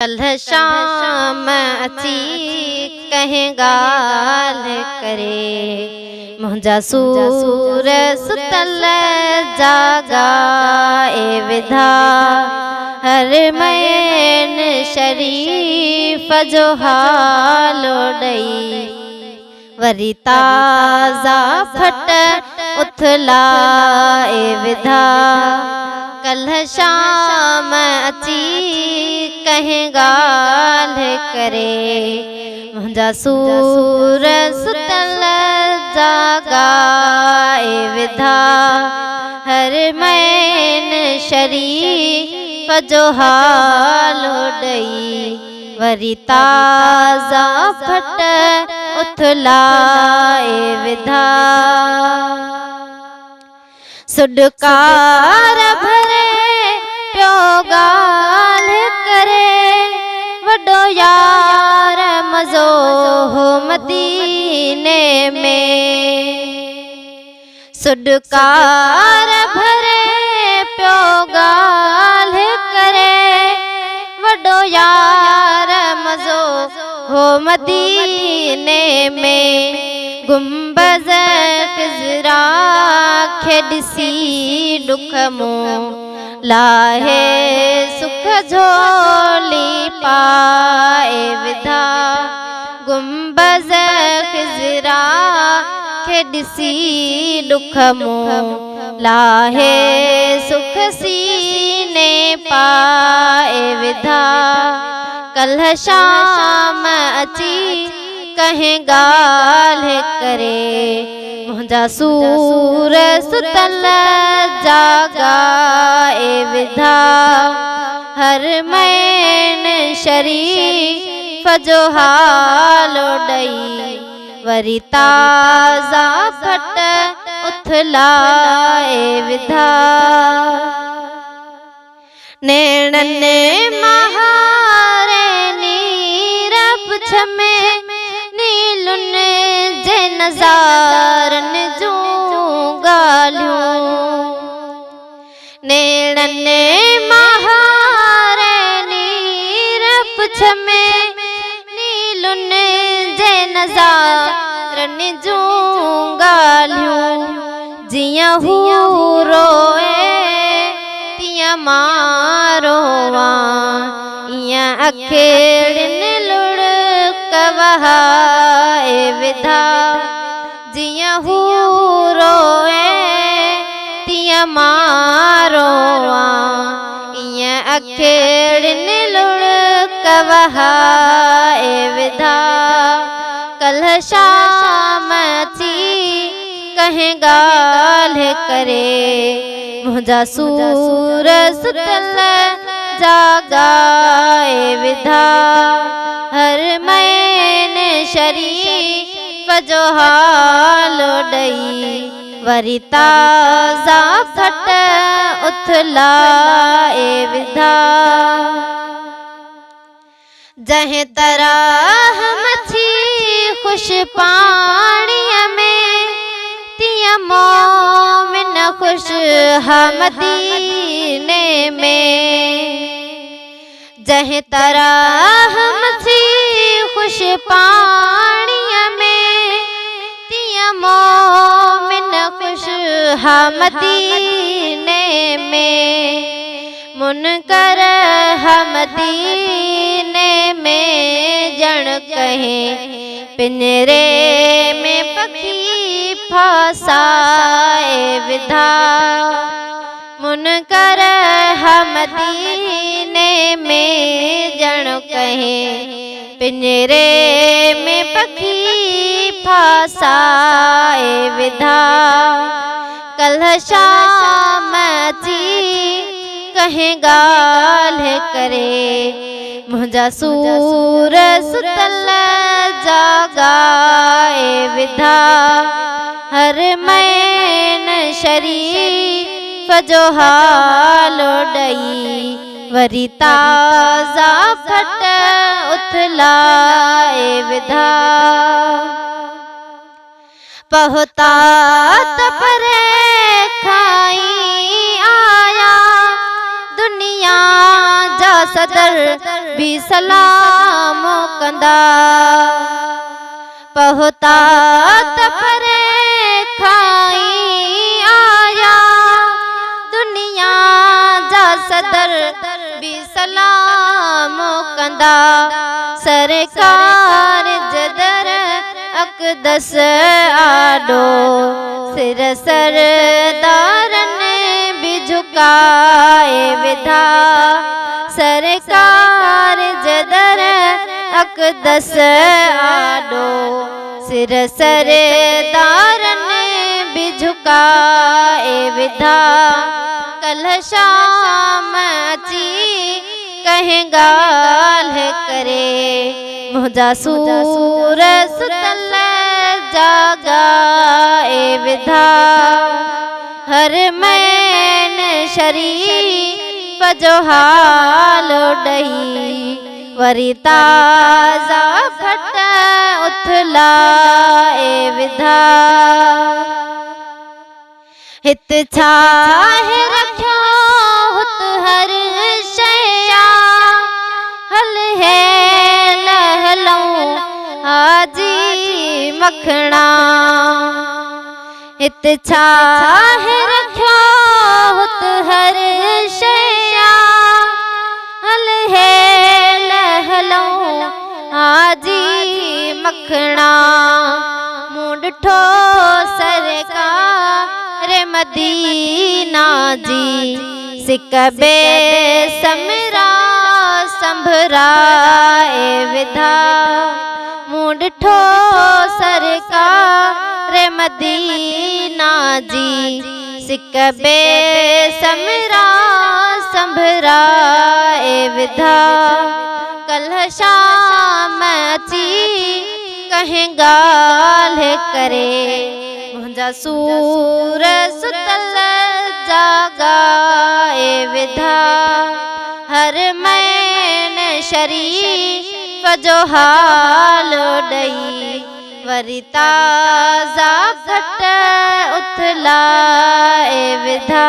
कल शाम अची कहें गाल करे मुंहिंजा सूर सुतल जागा ए विधा हर मैन शरीफ जो हालो ॾई वरी ताज़ा फट उथला ए विधा कल शाम अची कहें गाल करे मुंहिंजा सूर सुतल जागा ए विधा हर मैन शरीफ जो हालो ॾई वरी ताज़ा फट उथला ए विधा सुडकार भरे प्यो गाल करे वॾो यार मज़ो हो मदीने में सुडकार भरे प्यो गाल करे वॾो यार मज़ो हो मदीने में गुंबज़ ख़िज़रा खे ॾिसी ॾुख मूं लाहे सुख झोली पाए विधा गुंबज़ ख़िज़रा खे ॾिसी ॾुख मूं लाहे सुख सीने पाए विधा कल शाम अची कहें गाल करे मुंहिंजा सूर सुतल जागा ए विधा हर मैन शरीफ जो हालो ॾई वरी ताज़ा फट उथला ए विधा नेणने महारे नीर पुछ में नीलुन जे नज़ारन जूं ॻाल्हियूं नेणने महारे नीर पुछ में नीलुन जे नज़ारन जूं ॻाल्हियूं जियां हू रोए तियां मां रोवां इयां अखेड़िन लुढ़क वहाए विधा जियां हू रोए तियां मां रोवां इयां अखेड़िन लुढ़क वहाए विधा कल शाम अची कहें गाल करे मुंहिंजा सूर सुतल जागा ए विधा हर मैन शरीफ जो हालो ॾई वरी ताज़ा फट उथला ए विधा जंहिं तरह मछी ख़ुश पाणीअ में तियां मोमिन ख़ुश हा मदीने में जंहिं तरह मछी ख़ुश पाणीअ में तियां मोमिन ख़ुश हा मदीने में मुनकर हा मदीने में जण कहें पिंजरे में पखी फासाए विधा मुनकर हा मदीने में जण कहें पिंजरे में पखी फासाए विधा कल शाम अची कहें गाल करे मुंहिंजा सूर सुतल जागा ए विधा हर मैन शरीफ जो हालो ॾई वरी ताज़ा फट उथला ए विधा पहुता त परे खाई आया दुनिया जा सदर भी सलाम कंदा। पहुता त परे खाई आया, दुनिया जा सदर भी सलाम कंदा। सरकार जदर अकदस आडो, सिर सरदारन भी झुकाए विधा। सरकार जदर अकदस आडो, सिर सरदारन भी झुकाए विधा। कल शाम अची कहें गाल करे, मुझा सूर सुतल जागाए विधा। हर मैन शरीफ जो हाल डही, वरी ताज़ा फट उथलाए विधा। हित छाहे रखियो हुत हर शया, हल है लहलऊं हाजी मखणा। हित छाहे रखियो हुत हर शया, हल है लहलऊं हाजी मखणा। मूं ॾिठो सरकार मदीना जी, सिक बे समरा संभराए विधा। मूं ॾिठो सरकार मदीना जी, सिक बे समरा संभराए विधा। कल शाम अची कहें गाल करे, मुझा सूर सुतल जागाए विधा। हर मैन शरीफ जो हाल डई, वरी ताज़ा घट उथलाए विधा।